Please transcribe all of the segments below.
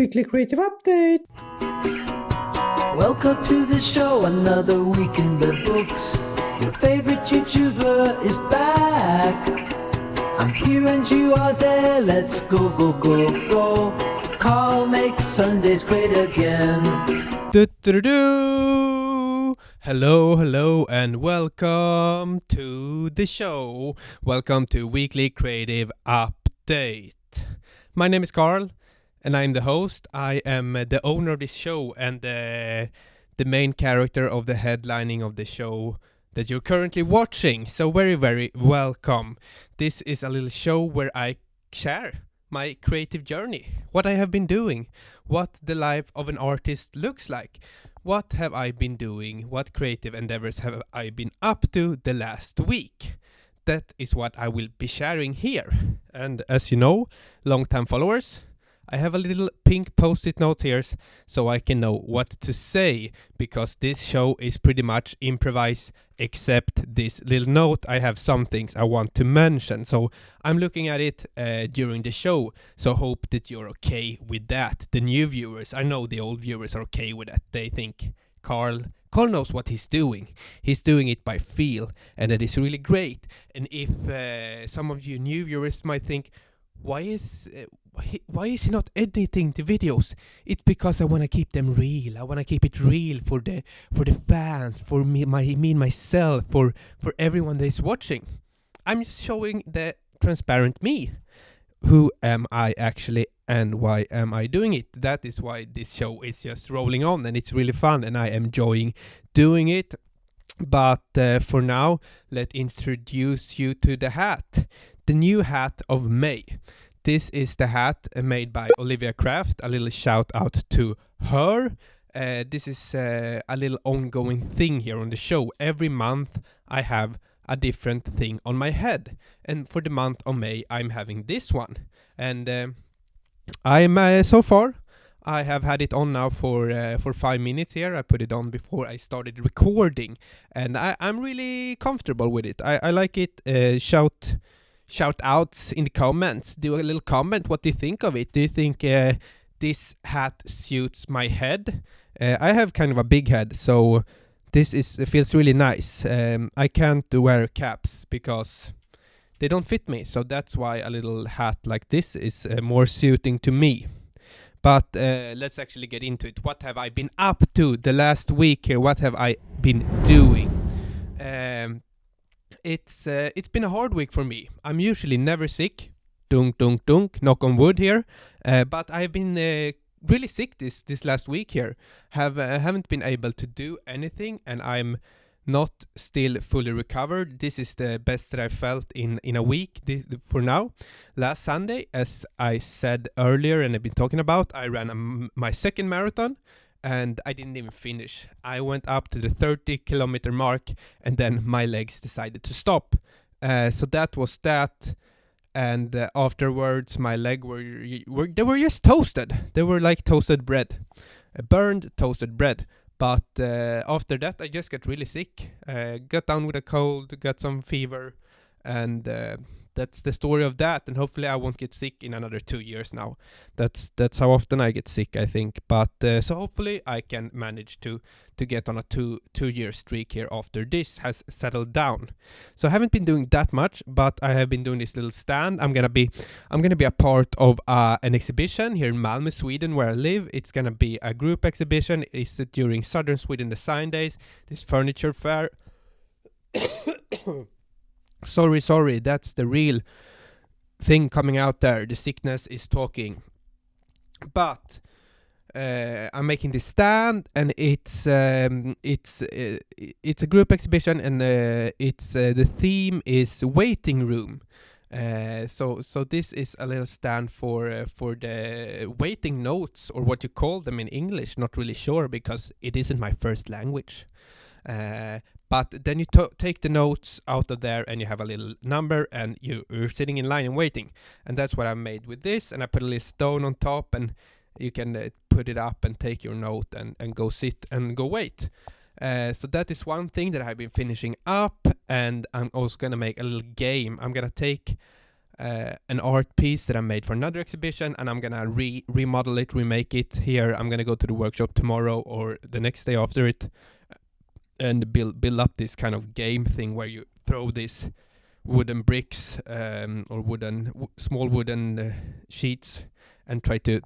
Weekly Creative Update. Welcome to the show, another week in the books. Your favorite YouTuber is back. I'm here and you are there, let's go, go, go, go. Carl makes Sundays great again. Hello, and welcome to the show. Welcome to Weekly Creative Update. My name is Carl, and I'm the host. I am the owner of this show and the main character of the headlining of the show that you're currently watching. So very, very welcome. This is a little show where I share my creative journey, what I have been doing, what the life of an artist looks like. What have I been doing? What creative endeavors have I been up to the last week? That is what I will be sharing here. And as you know, long-time followers, I have a little pink post-it note here so I can know what to say, because this show is pretty much improvised, except this little note. I have some things I want to mention, so I'm looking at it during the show, so hope that you're okay with that. The new viewers, I know the old viewers are okay with that. They think Carl knows what he's doing. He's doing it by feel, and that is really great. And if some of you new viewers might think, why is he not editing the videos? It's because I want to keep them real. I want to keep it real for the fans, for me and myself, for everyone that is watching. I'm just showing the transparent me. Who am I actually, and why am I doing it? That is why this show is just rolling on, and it's really fun, and I am enjoying doing it. But for now, let's introduce you to the hat. The new hat of May. This is the hat made by Olivia Craft. A little shout out to her. This is a little ongoing thing here on the show. Every month I have a different thing on my head. And for the month of May, I'm having this one. And I'm so far, I have had it on now for 5 minutes here. I put it on before I started recording. And I'm really comfortable with it. I like it. Shout outs in the comments. Do a little comment. What do you think of it? Do you think this hat suits my head? I have kind of a big head, so it feels really nice. I can't wear caps because they don't fit me, so that's why a little hat like this is more suiting to me. But let's actually get into it. What have I been up to the last week here? What have I been doing? It's been a hard week for me. I'm usually never sick. Dunk, dunk, dunk. Knock on wood here. But I've been really sick this last week here. Haven't been able to do anything, and I'm not still fully recovered. This is the best that I've felt in a week for now. Last Sunday, as I said earlier and I've been talking about, I ran my second marathon. And I didn't even finish. I went up to the 30-kilometer mark, and then my legs decided to stop. So that was that. And afterwards, my legs were just toasted. They were like toasted bread, burned toasted bread. But after that, I just got really sick. Got down with a cold, got some fever, and that's the story of that. And hopefully I won't get sick in another 2 years now. That's how often I get sick, I think. But so hopefully I can manage to get on a two-year streak here after this has settled down. So I haven't been doing that much, but I have been doing this little stand. I'm gonna be a part of an exhibition here in Malmö, Sweden, where I live. It's gonna be a group exhibition. It's during Southern Sweden Design Days, this furniture fair. Sorry, that's the real thing coming out there. The sickness is talking. But I'm making this stand, and it's a group exhibition, and the theme is waiting room. So this is a little stand for the waiting notes, or what you call them in English. Not really sure, because it isn't my first language. But then you take the notes out of there, and you have a little number, and you're sitting in line and waiting. And that's what I made with this. And I put a little stone on top, and you can put it up and take your note and go sit and go wait. So that is one thing that I've been finishing up. And I'm also going to make a little game. I'm going to take an art piece that I made for another exhibition, and I'm gonna remodel it, remake it here. I'm gonna go to the workshop tomorrow or the next day after it, and build up this kind of game thing where you throw these wooden bricks or small wooden sheets and try to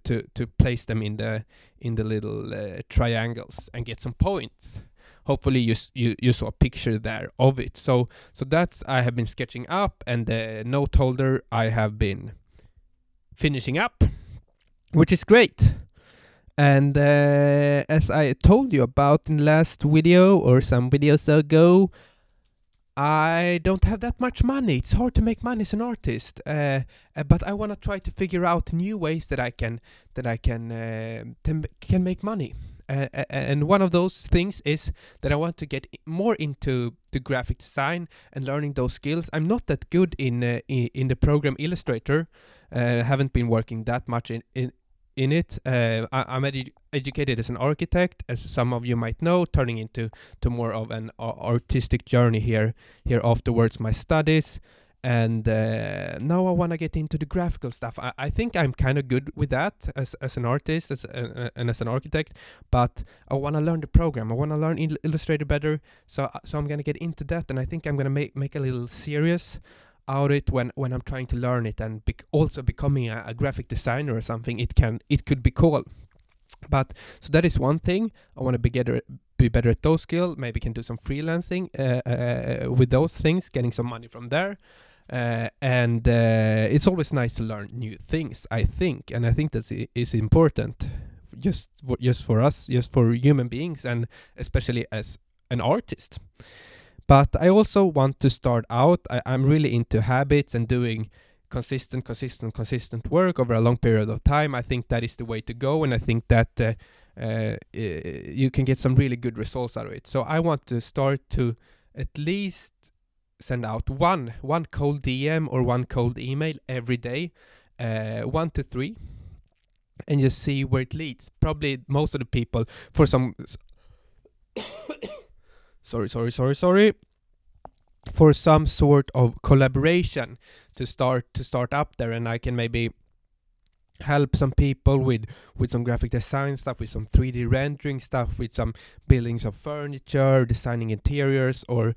place them in the little triangles and get some points. Hopefully you saw a picture there of it. So that's I have been sketching up, and the note holder I have been finishing up, which is great. And as I told you about in the last video or some videos ago, I don't have that much money. It's hard to make money as an artist, but I want to try to figure out new ways that I can make money. And one of those things is that I want to get more into the graphic design and learning those skills. I'm not that good in the program Illustrator. Haven't been working that much in it. I'm educated as an architect, as some of you might know, turning into more of an artistic journey here afterwards my studies. And now I want to get into the graphical stuff. I think I'm kind of good with that as an artist and as an architect, but I want to learn the program. I want to learn Illustrator better. So I'm going to get into that, and I think I'm going to make a little series out it when I'm trying to learn it, and also becoming a graphic designer or something. It could be cool. But so that is one thing. I want to be better at those skills. Maybe can do some freelancing with those things, getting some money from there. And it's always nice to learn new things, I think, and I think that is important, just for us, just for human beings, and especially as an artist. But I also want to start out. I'm really into habits and doing consistent work over a long period of time. I think that is the way to go, and I think that you can get some really good results out of it. So I want to start to at least send out one cold DM or one cold email every day, 1 to 3, and just see where it leads. Probably most of the people, for some sorry, for some sort of collaboration to start up there, and I can maybe help some people with some graphic design stuff, with some 3D rendering stuff, with some buildings of furniture, designing interiors, or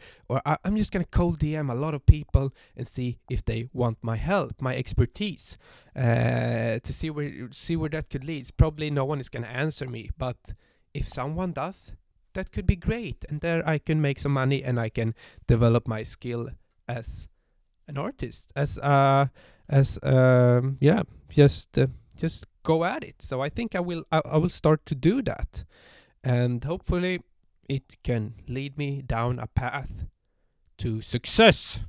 I'm just gonna cold DM a lot of people and see if they want my help, my expertise, to see where that could lead. Probably no one is gonna answer me, but if someone does, that could be great, and there I can make some money, and I can develop my skill as an artist, just go at it. So I think I will start to do that, and hopefully it can lead me down a path to success,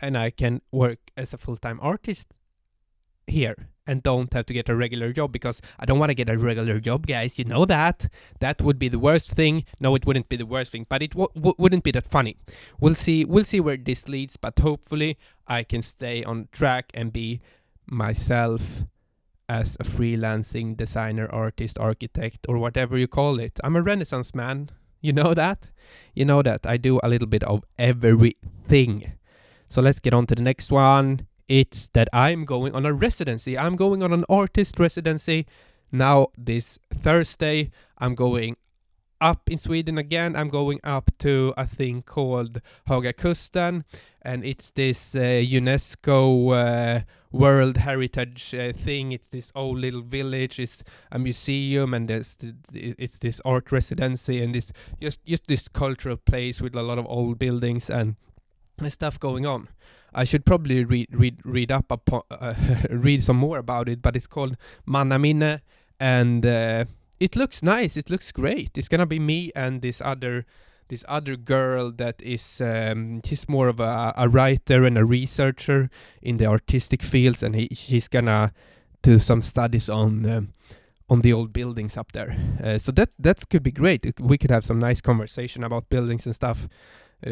and I can work as a full-time artist here and don't have to get a regular job, because I don't want to get a regular job, guys. You know that would be the worst thing. No, it wouldn't be the worst thing, but it wouldn't be that funny. We'll see where this leads, but hopefully I can stay on track and be myself as a freelancing designer, artist, architect, or whatever you call it. I'm a Renaissance man. You know that I do a little bit of everything. So let's get on to the next one. It's that I'm going on a residency. I'm going on an artist residency now this Thursday. I'm going up in Sweden again. I'm going up to a thing called Hagakusten, and it's this UNESCO World Heritage thing. It's this old little village. It's a museum, and it's this art residency, and this just this cultural place with a lot of old buildings and stuff going on. I should probably read up upon read some more about it, but it's called Mannaminne, and it looks nice. It looks great. It's gonna be me and this other girl that is she's more of a writer and a researcher in the artistic fields, and she's gonna do some studies on the old buildings up there. So that could be great. We could have some nice conversation about buildings and stuff,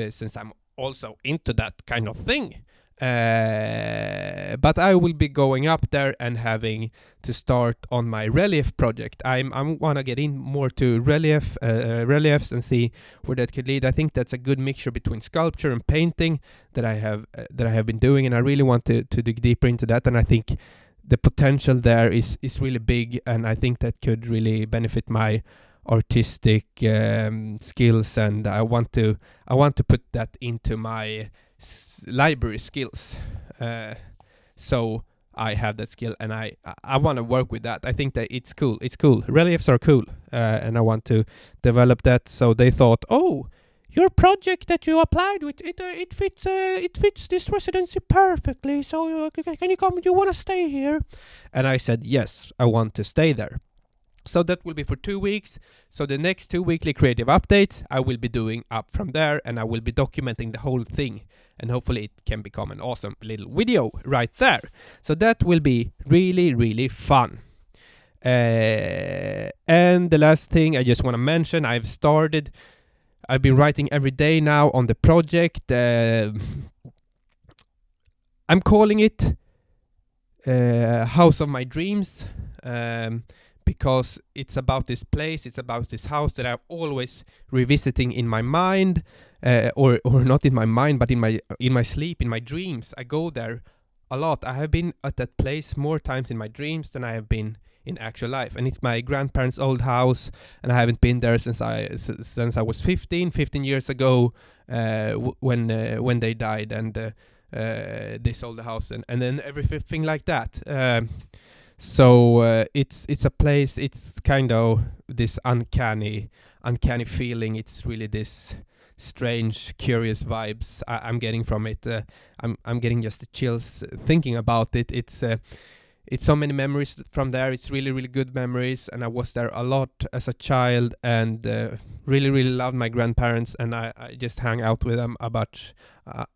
since I'm also into that kind of thing. But I will be going up there and having to start on my relief project. I want to get in more to reliefs and see where that could lead. I think that's a good mixture between sculpture and painting that I have been doing, and I really want to dig deeper into that. And I think the potential there is really big, and I think that could really benefit my artistic skills, and I want to put that into my library skills, so I have that skill, and I want to work with that. I think that it's cool. Reliefs are cool, and I want to develop that. So they thought, oh, your project that you applied with, it fits this residency perfectly, so can you come, you want to stay here? And I said, yes, I want to stay there. So that will be for 2 weeks. So the next 2 weekly creative updates I will be doing up from there, and I will be documenting the whole thing, and hopefully it can become an awesome little video right there. So that will be really, really fun. And the last thing I just want to mention, I've been writing every day now on the project. I'm calling it House of My Dreams, because it's about this place, it's about this house that I'm always revisiting in my mind, or not in my mind, but in my sleep, in my dreams. I go there a lot. I have been at that place more times in my dreams than I have been in actual life, and it's my grandparents' old house, and I haven't been there since I was 15 years ago, when they died, and they sold the house, and then everything like that. So it's a place. It's kind of this uncanny feeling. It's really this strange, curious vibes I'm getting from it. I'm getting just the chills thinking about it. It's so many memories from there. It's really, really good memories, and I was there a lot as a child, and really, really loved my grandparents, and I just hung out with them a bunch,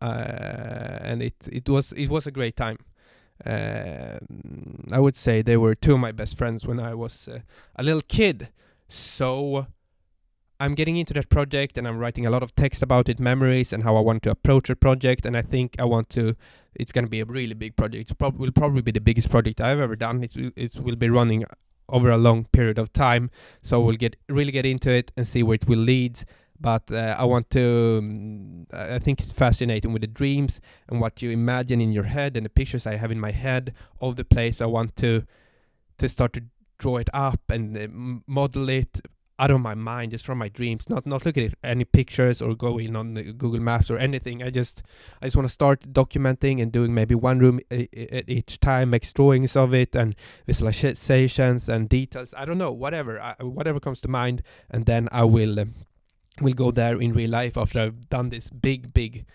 and it was a great time. I would say they were two of my best friends when I was a little kid. So I'm getting into that project, and I'm writing a lot of text about it, memories, and how I want to approach the project. And I think it's going to be a really big project. It will probably be the biggest project I've ever done. It will be running over a long period of time, so we'll really get into it and see where it will lead. But I think it's fascinating with the dreams and what you imagine in your head, and the pictures I have in my head of the place. I want to start to draw it up and model it out of my mind, just from my dreams, not looking at any pictures or going on Google Maps or anything. I just want to start documenting and doing maybe one room at each time, make drawings of it and visualizations and details. I don't know, whatever comes to mind, and then I will go there in real life after I've done this big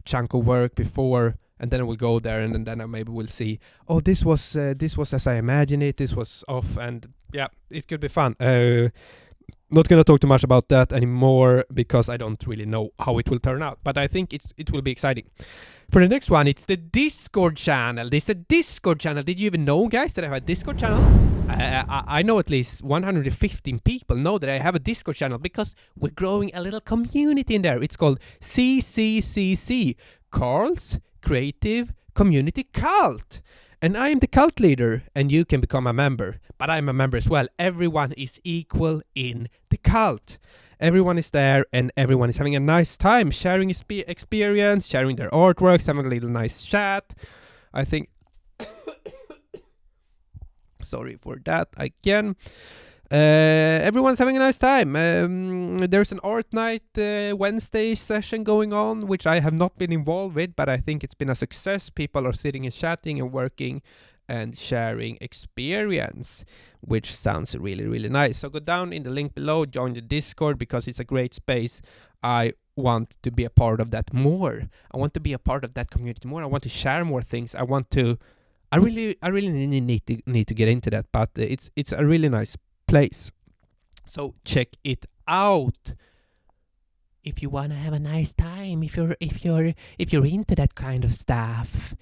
chunk of work before, and then I will go there, and then I maybe will see, oh, this was as I imagined it, this was off, and yeah, it could be fun. Not gonna talk too much about that anymore, because I don't really know how it will turn out, but I think it will be exciting. For the next one, it's the Discord channel. There's a Discord channel. Did you even know, guys, that I have a Discord channel? I know at least 115 people know that I have a Discord channel, because we're growing a little community in there. It's called CCCC, Carl's Creative Community Cult. And I am the cult leader, and you can become a member. But I'm a member as well. Everyone is equal in the cult. Everyone is there, and everyone is having a nice time, sharing experience, sharing their artworks, having a little nice chat. I think... Sorry for that again. Everyone's having a nice time. There's an art night Wednesday session going on, which I have not been involved with, but I think it's been a success. People are sitting and chatting and working and sharing experience, which sounds really, really nice. So go down in the link below, join the Discord, because it's a great space. I want to be a part of that more. I want to be a part of that community more. I want to share more things. I really need to get into that, but it's a really nice place. So check it out if you wanna have a nice time, if you're into that kind of stuff,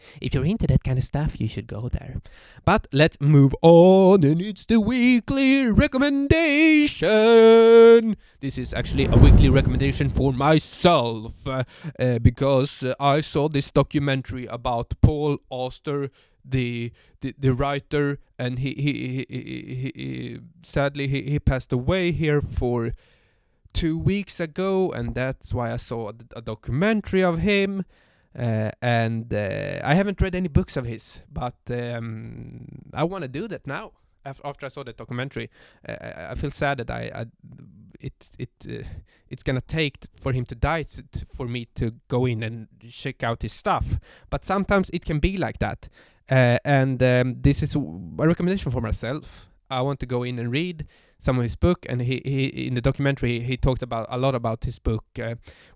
you should go there. But let's move on, and it's the weekly recommendation. This is actually a weekly recommendation for myself because I saw this documentary about Paul Auster, the writer, and he sadly he passed away here for 2 weeks ago, and that's why I saw a documentary of him. And I haven't read any books of his, but I want to do that now. After I saw the documentary, I feel sad that it's gonna take for him to die for me to go in and check out his stuff. But sometimes it can be like that. And this is a recommendation for myself. I want to go in and read some of his book, and he in the documentary he talked about a lot about his book,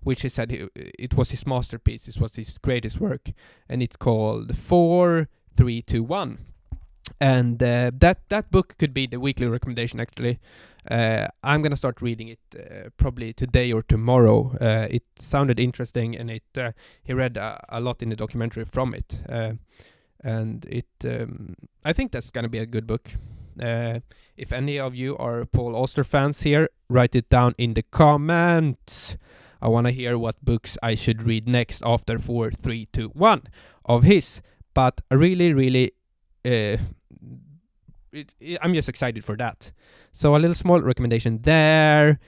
which he said it was his masterpiece. It was his greatest work, and it's called 4, 3, 2, 1. And that book could be the weekly recommendation. Actually, I'm gonna start reading it probably today or tomorrow. It sounded interesting, and he read a lot in the documentary from it. And I think that's gonna be a good book. If any of you are Paul Auster fans here, write it down in the comments. I want to hear what books I should read next after 4, 3, 2, 1 of his. But really, I'm just excited for that. So a little small recommendation there.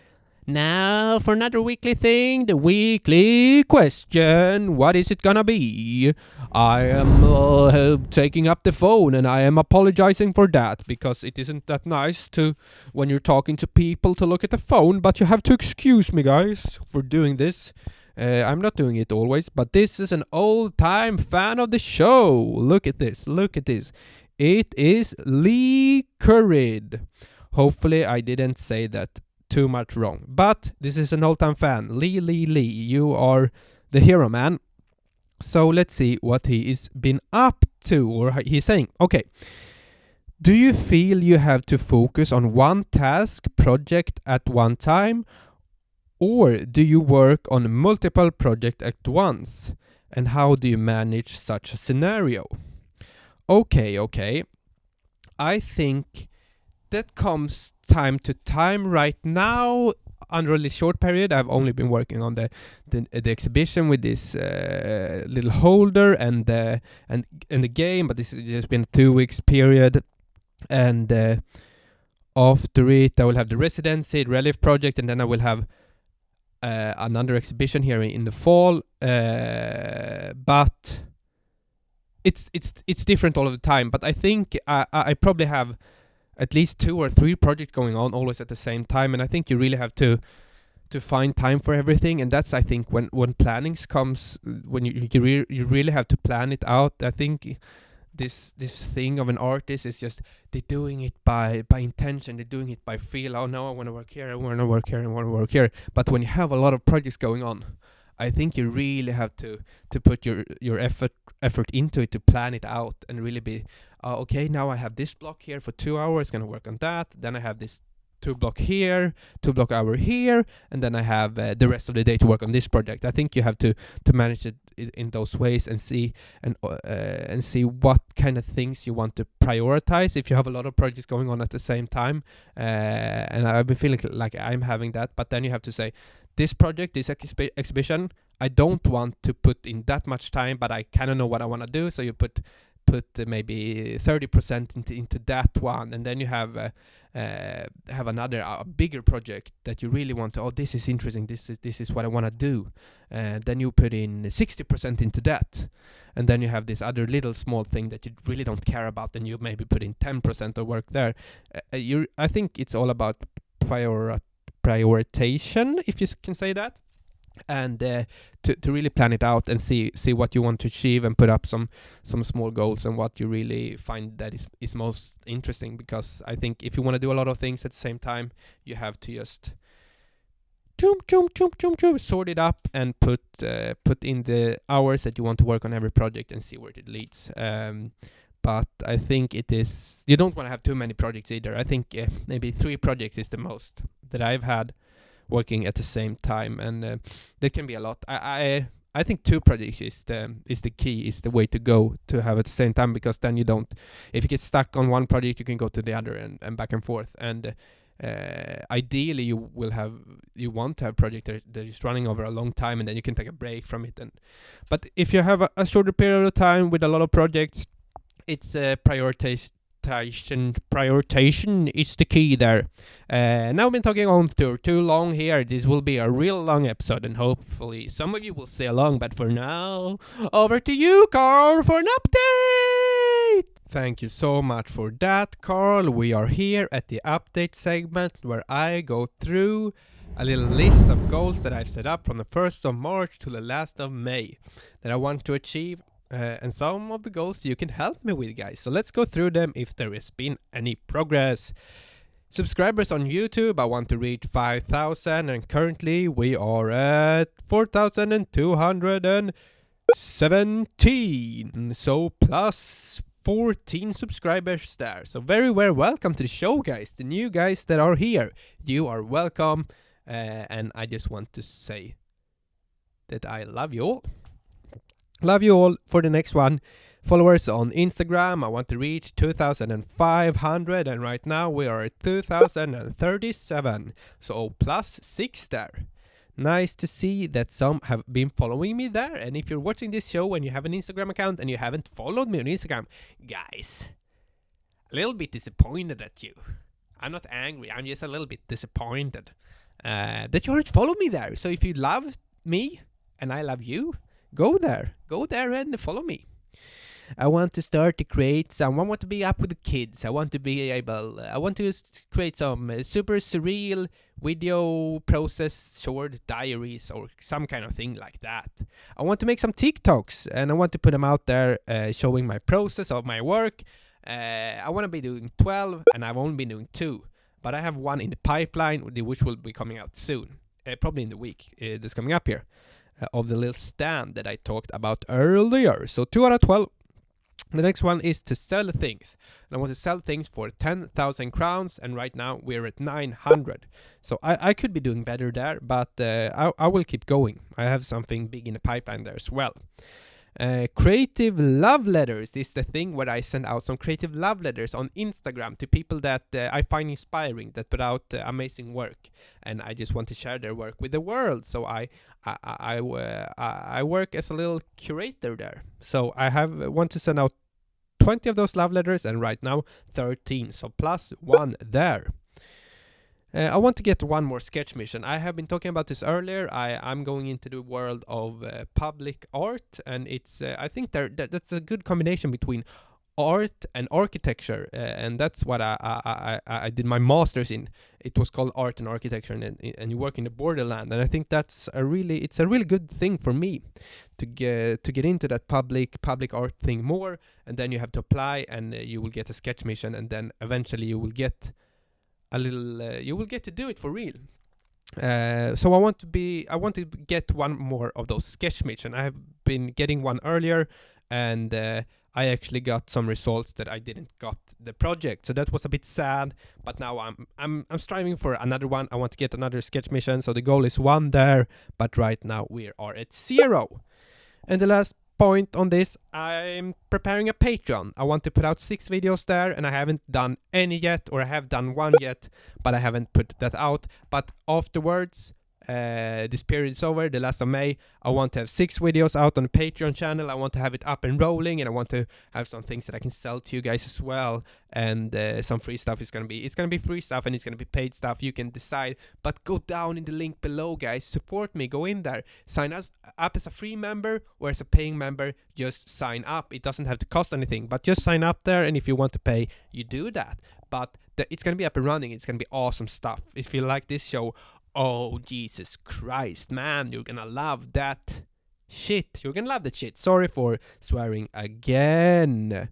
Now for another weekly thing, the weekly question. What is it gonna be? I am taking up the phone, and I am apologizing for that, because it isn't that nice to, when you're talking to people, to look at the phone, but you have to excuse me, guys, for doing this. I'm not doing it always, but this is an old-time fan of the show. Look at this. It is Lee Currid. Hopefully I didn't say that too much wrong, but this is an old-time fan. Lee, you are the hero, man. So let's see what he is been up to, or he's saying. Okay. Do you feel you have to focus on one task project at one time, or do you work on multiple projects at once? And how do you manage such a scenario? Okay. I think that comes time to time. Right now, under a really short period, I've only been working on the exhibition with this little holder and the game, but this has just been a 2 weeks period. And after it, I will have the residency, the relief project, and then I will have another exhibition here in the fall. But it's different all of the time. But I think I probably have at least 2 or 3 projects going on always at the same time, and I think you really have to find time for everything. And that's, I think, when plannings comes, when you really have to plan it out. I think this thing of an artist is just they're doing it by intention, they're doing it by feel. Oh no, I want to work here, I want to work here, I want to work here. But when you have a lot of projects going on, I think you really have to put your effort into it, to plan it out and really be okay, now I have this block here for 2 hours, gonna work on that. Then I have this 2 block here, 2 block hour here, and then I have the rest of the day to work on this project. I think you have to manage it in those ways and see what kind of things you want to prioritize if you have a lot of projects going on at the same time. And I've been feeling like I'm having that, but then you have to say, this project, this exhibition, I don't want to put in that much time, but I kind of know what I want to do. So you put maybe 30% into that one, and then you have another bigger project that you really want to. Oh, this is interesting. This is what I want to do. Then you put in 60% into that, and then you have this other little small thing that you really don't care about, and you maybe put in 10% of work there. I think it's all about prioritization, if you can say that, and to really plan it out and see what you want to achieve, and put up some small goals and what you really find that is most interesting. Because I think if you want to do a lot of things at the same time, you have to just sort it up and put in the hours that you want to work on every project and see where it leads. But I think you don't want to have too many projects either. I think maybe 3 projects is the most that I've had. working at the same time, and that can be a lot. I think 2 projects is the key, is the way to go, to have at the same time, because then you don't, if you get stuck on one project, you can go to the other and back and forth. And ideally you want to have a project that is running over a long time, and then you can take a break from it. But if you have a shorter period of time with a lot of projects, it's prioritization is the key there. Now I've been talking on too long here. This will be a real long episode, and hopefully some of you will stay along. But for now, over to you, Carl, for an update. Thank you so much for that, Carl. We are here at the update segment, where I go through a little list of goals that I've set up from the 1st of March to the last of May that I want to achieve. And some of the goals you can help me with, guys. So let's go through them if there has been any progress. Subscribers on YouTube, I want to reach 5,000, and currently we are at 4,217. So plus 14 subscribers there. So very welcome to the show, guys. The new guys that are here, you are welcome. And I just want to say that I love you all. Love you all. For the next one, followers on Instagram, I want to reach 2,500, and right now we are at 2,037, so plus 6 there. Nice to see that some have been following me there. And if you're watching this show and you have an Instagram account and you haven't followed me on Instagram, guys, a little bit disappointed at you. I'm not angry, I'm just a little bit disappointed that you aren't following me there. So if you love me and I love you, go there and follow me. I want to start to create some. I want to be up with the kids. I want to create some super surreal video process short diaries or some kind of thing like that. I want to make some TikToks, and I want to put them out there showing my process of my work. I want to be doing 12, and I've only been doing 2. But I have one in the pipeline, which will be coming out soon. Probably in the week that's coming up here. Of the little stand that I talked about earlier. So 2 out of 12. The next one is to sell things. And I want to sell things for 10,000 crowns, and right now we're at 900. So I could be doing better there, but I will keep going. I have something big in the pipeline there as well. Creative love letters is the thing where I send out some creative love letters on Instagram to people that I find inspiring, that put out amazing work, and I just want to share their work with the world. So I work as a little curator there. So I want to send out 20 of those love letters, and right now 13. So plus 1 there. I want to get one more sketch mission. I have been talking about this earlier. I'm going into the world of public art, and it's I think that's a good combination between art and architecture, and that's what I did my master's in. It was called art and architecture, and you work in the borderland, and I think it's a really good thing for me to get into that public art thing more, and then you have to apply, and you will get a sketch mission, and then eventually you will get you will get to do it for real. So I want to get one more of those sketch missions. I have been getting one earlier, and I actually got some results that I didn't got the project. So that was a bit sad, but now I'm striving for another one. I want to get another sketch mission. So the goal is 1 there, but right now we are at 0. And the last point on this, I'm preparing a Patreon. I want to put out 6 videos there, and I haven't done any yet, or I have done 1 yet, but I haven't put that out. But afterwards, this period is over, the last of May, I want to have 6 videos out on the Patreon channel. I want to have it up and rolling, and I want to have some things that I can sell to you guys as well, and some free stuff. It's gonna be free stuff, and it's gonna be paid stuff. You can decide, but go down in the link below, guys. Support me. Go in there, sign us up as a free member or as a paying member. Just sign up. It doesn't have to cost anything, but just sign up there, and if you want to pay, you do that. But it's gonna be up and running. It's gonna be awesome stuff. If you like this show, oh, Jesus Christ, man, you're gonna love that shit. You're gonna love that shit. Sorry for swearing again.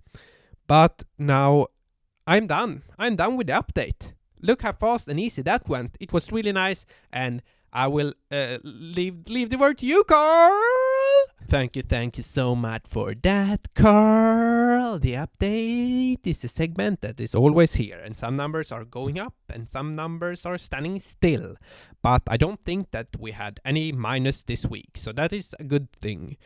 But now, I'm done. I'm done with the update. Look how fast and easy that went. It was really nice, and I will leave the word to you, Carl. Thank you so much for that, Carl. The update is a segment that is always here, and some numbers are going up and some numbers are standing still. But I don't think that we had any minus this week, so that is a good thing.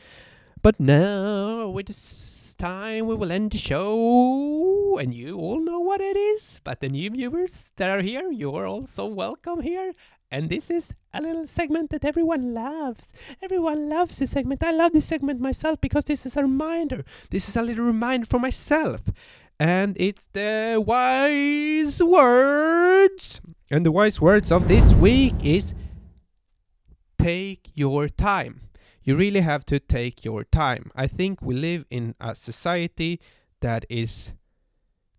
But now, with this time, we will end the show, and you all know what it is. But the new viewers that are here, you are also welcome here. And this is a little segment that everyone loves. Everyone loves this segment. I love this segment myself because this is a reminder. This is a little reminder for myself. And it's the wise words. And the wise words of this week is take your time. You really have to take your time. I think we live in a society that is,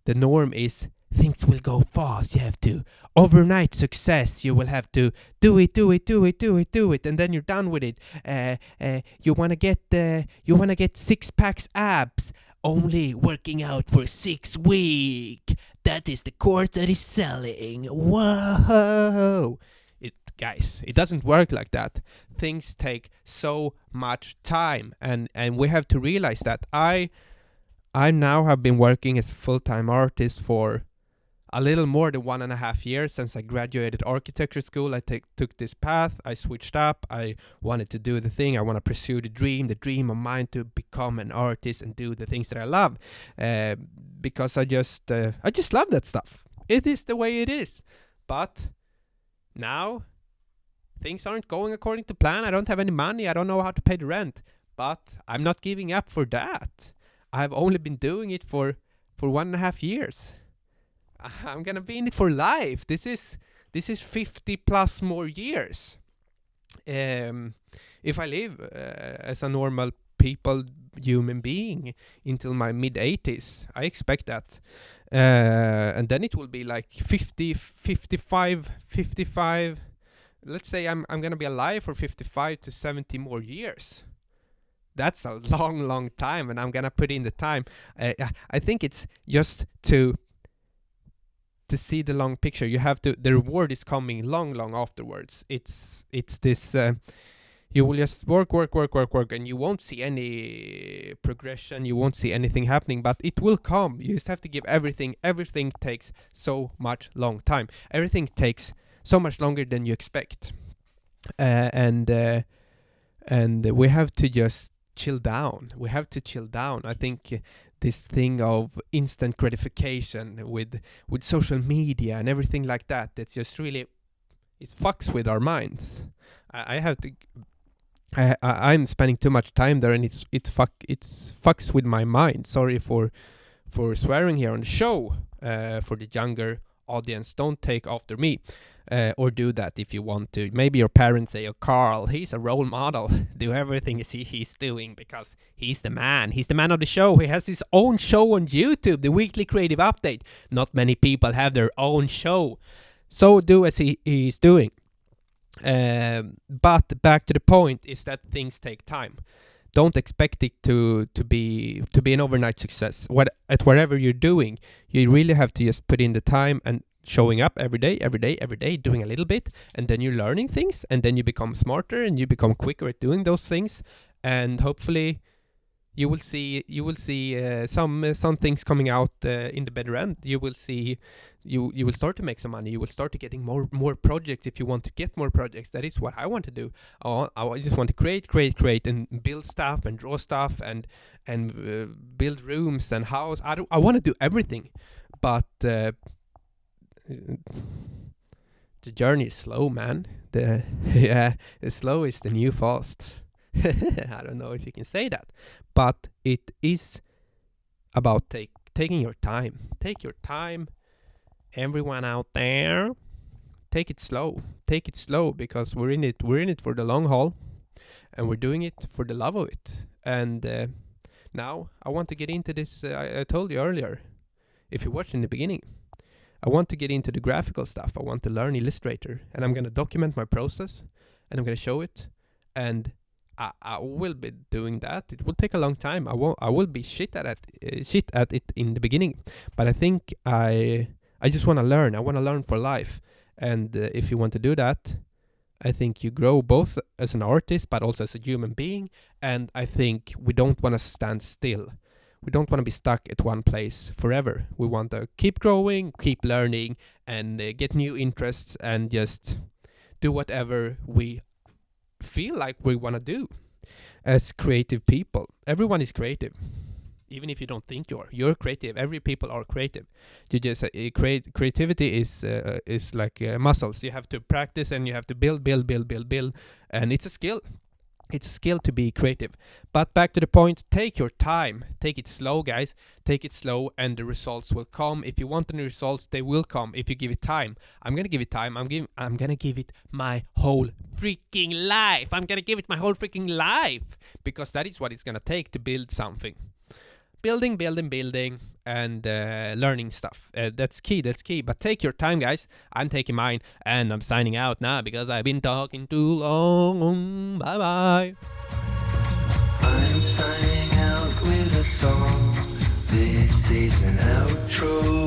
the norm is things will go fast. You have to overnight success. You will have to do it, and then you're done with it. You wanna get 6 packs abs. Only working out for 6 weeks. That is the course that is selling. Whoa! Guys, it doesn't work like that. Things take so much time, and we have to realize that. I now have been working as a full-time artist for a little more than 1.5 years since I graduated architecture school. I took this path. I switched up. I wanted to do the thing. I want to pursue the dream of mine to become an artist and do the things that I love, because I just love that stuff. It is the way it is. But now things aren't going according to plan. I don't have any money. I don't know how to pay the rent. But I'm not giving up for that. I've only been doing it for 1.5 years. I'm gonna be in it for life. This is 50 plus more years. If I live as a normal human being until my mid-80s, I expect that. And then it will be like 50, 55. Let's say I'm gonna be alive for 55 to 70 more years. That's a long time, and I'm gonna put in the time. I think it's just to see the long picture. You have to. The reward is coming long afterwards. It's this. You will just work, and you won't see any progression. You won't see anything happening, but it will come. You just have to give everything. Everything takes so much long time. Everything takes so much longer than you expect, and we have to just chill down. We have to chill down. I think this thing of instant gratification with social media and everything like that, it's just really, it fucks with our minds. I'm spending too much time there, and it's fucks with my mind. Sorry for swearing here on the show. For the younger audience, don't take after me, or do that if you want to. Maybe your parents say, "Oh, Carl, he's a role model. Do everything he's doing because he's the man. He's the man of the show. He has his own show on YouTube, the Weekly Creative Update." Not many people have their own show, so do as he's doing. But back to the point is that things take time. Don't expect it to be an overnight success. Whatever you're doing, you really have to just put in the time and showing up every day, doing a little bit, and then you're learning things, and then you become smarter and you become quicker at doing those things, and hopefully you will see some things coming out in the better end. You will see you will start to make some money. You will start to getting more projects if you want to get more projects. That is what I want to do. I just want to create and build stuff and draw stuff and build rooms and house. I want to do everything, but the journey is slow, man. The slow is the new fast. I don't know if you can say that, but it is about taking your time. Take your time, everyone out there. Take it slow. Take it slow, because we're in it for the long haul, and we're doing it for the love of it. And now I want to get into this. I told you earlier, if you watched in the beginning, I want to get into the graphical stuff. I want to learn Illustrator, and I'm going to document my process, and I'm going to show it, and I will be doing that. It will take a long time. I will be shit at it in the beginning, but I think I just want to learn. I want to learn for life, and if you want to do that, I think you grow both as an artist but also as a human being, and I think we don't want to stand still. We don't want to be stuck at one place forever. We want to keep growing, keep learning, and get new interests, and just do whatever we feel like we want to do as creative people. Everyone is creative. Even if you don't think you're creative. Every people are creative. You just creativity is like muscles. You have to practice and you have to build, and it's a skill. It's a skill to be creative. But back to the point, take your time. Take it slow, guys. Take it slow, and the results will come. If you want any results, they will come if you give it time. I'm gonna give it time. I'm gonna give it my whole freaking life. I'm gonna give it my whole freaking life, because that is what it's gonna take to build something. Building, and learning stuff. That's key. But take your time, guys. I'm taking mine, and I'm signing out now because I've been talking too long. Bye bye. I'm signing out with a song. This is an outro.